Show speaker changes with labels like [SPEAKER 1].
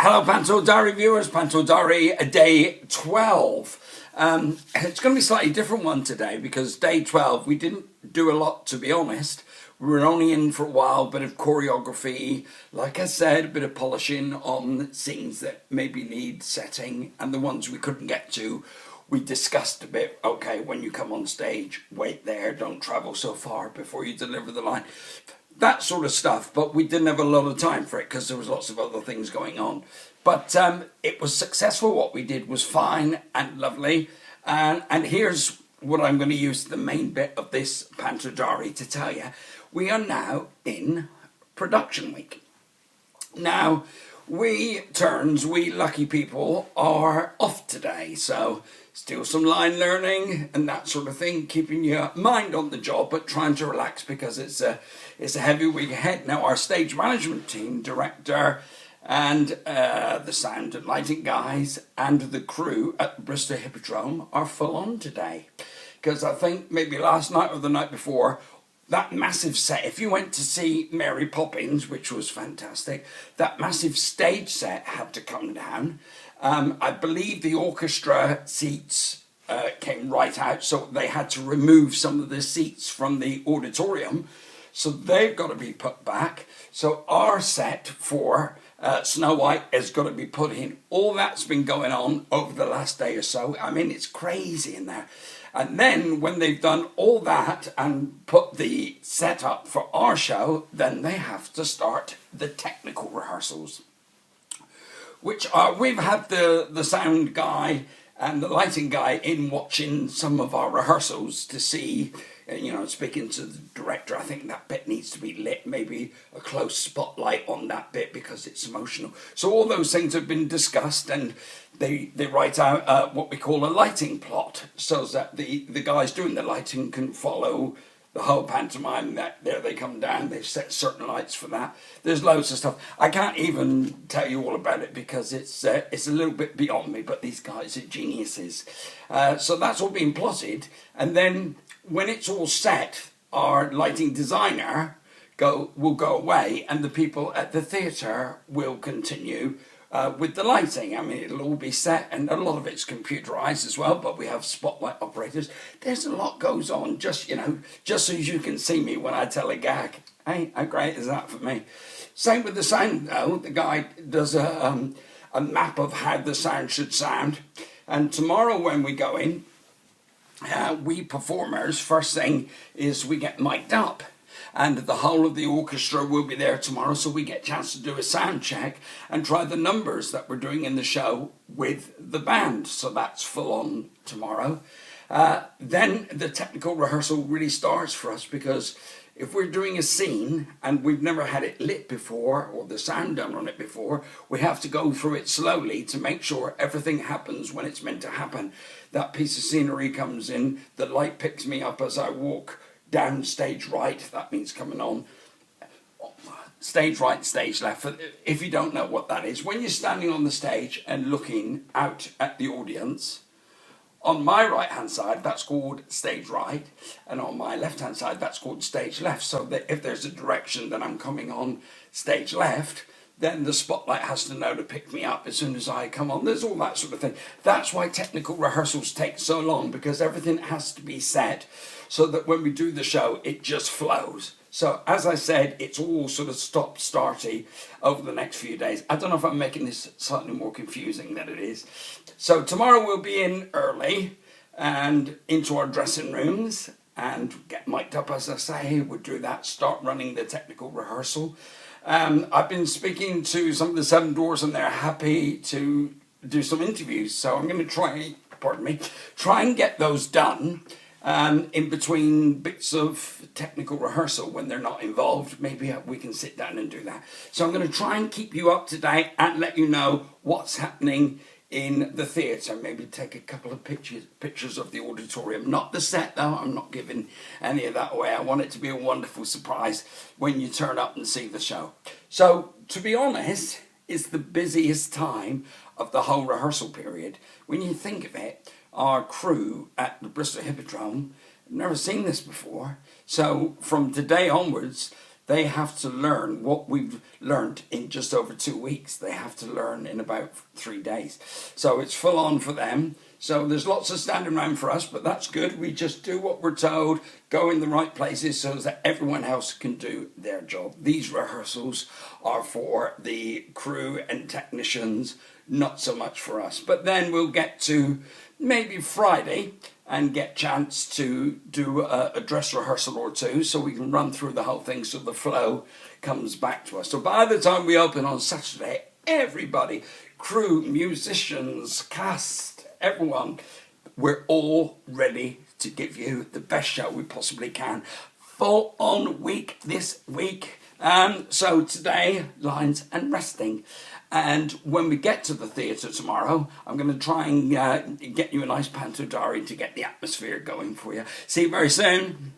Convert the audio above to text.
[SPEAKER 1] Hello Panto Diary viewers, Panto Diary day 12. It's going to be a slightly different one today because day 12 we didn't do a lot, to be honest. We were only in for a while, bit of choreography, like I said, a bit of polishing on scenes that maybe need setting, and the ones we couldn't get to we discussed a bit. Okay, when you come on stage, wait there, don't travel so far before you deliver the line. That sort of stuff, but we didn't have a lot of time for it because there was lots of other things going on. But it was successful. What we did was fine and lovely. And here's what I'm going to use the main bit of this Panto Diary to tell you. We are now in production week. Now, we lucky people, are off today, so still some line learning and that sort of thing, keeping your mind on the job but trying to relax because it's a heavy week ahead. Now, our stage management team, director and the sound and lighting guys and the crew at the Bristol Hippodrome are full on today, because I think maybe last night or the night before, that massive set, if you went to see Mary Poppins, which was fantastic, that massive stage set had to come down. I believe the orchestra seats came right out, so they had to remove some of the seats from the auditorium, so they've got to be put back. So our set for Snow White has got to be put in. All that's been going on over the last day or so. I mean, it's crazy in there. And then when they've done all that and put the set up for our show, then they have to start the technical rehearsals, which are, we've had the sound guy and the lighting guy in watching some of our rehearsals to see, speaking to the director, I think that bit needs to be lit, maybe a close spotlight on that bit because it's emotional. So all those things have been discussed, and they write out what we call a lighting plot, so that the guys doing the lighting can follow the whole pantomime. That there they come down, they've set certain lights for that. There's loads of stuff. I can't even tell you all about it because it's a little bit beyond me, but these guys are geniuses. So that's all being plotted, and then when it's all set, our lighting designer will go away, and the people at the theatre will continue with the lighting. I mean, it'll all be set, and a lot of it's computerized as well, but we have spotlight operators. There's a lot goes on, just so you can see me when I tell a gag. Hey, how great is that for me? Same with the sound, though. The guy does a map of how the sound should sound, and tomorrow when we go in, we performers, first thing is we get mic'd up. And the whole of the orchestra will be there tomorrow, so we get a chance to do a sound check and try the numbers that we're doing in the show with the band. So that's full on tomorrow. Then the technical rehearsal really starts for us, because if we're doing a scene and we've never had it lit before or the sound done on it before, we have to go through it slowly to make sure everything happens when it's meant to happen. That piece of scenery comes in, the light picks me up as I walk down stage right, that means coming on stage right, stage left. If you don't know what that is, when you're standing on the stage and looking out at the audience, on my right hand side that's called stage right, and on my left hand side that's called stage left. So that if there's a direction that I'm coming on stage left, then the spotlight has to know to pick me up as soon as I come on. There's all that sort of thing. That's why technical rehearsals take so long, because everything has to be set so that when we do the show, it just flows. So as I said, it's all sort of stop-starty over the next few days. I don't know if I'm making this slightly more confusing than it is. So tomorrow we'll be in early and into our dressing rooms and get mic'd up, as I say. We'll do that, start running the technical rehearsal. I've been speaking to some of the Seven Dwarfs, and they're happy to do some interviews. So I'm going to try and get those done in between bits of technical rehearsal when they're not involved. Maybe we can sit down and do that. So I'm going to try and keep you up to date and let you know what's happening in the theatre. Maybe take a couple of pictures of the auditorium. Not the set, though. I'm not giving any of that away. I want it to be a wonderful surprise when you turn up and see the show. So, to be honest, it's the busiest time of the whole rehearsal period. When you think of it, our crew at the Bristol Hippodrome have never seen this before. So, from today onwards, they have to learn what we've learned in just over 2 weeks. They have to learn in about 3 days. So it's full on for them. So there's lots of standing around for us, but that's good. We just do what we're told, go in the right places so that everyone else can do their job. These rehearsals are for the crew and technicians, not so much for us. But then we'll get to maybe Friday and get chance to do a dress rehearsal or two so we can run through the whole thing so the flow comes back to us. So by the time we open on Saturday, everybody, crew, musicians, cast, everyone, we're all ready to give you the best show we possibly can. Full on week this week. So today, lines and resting. And when we get to the theatre tomorrow, I'm going to try and get you a nice Panto Diary to get the atmosphere going for you. See you very soon.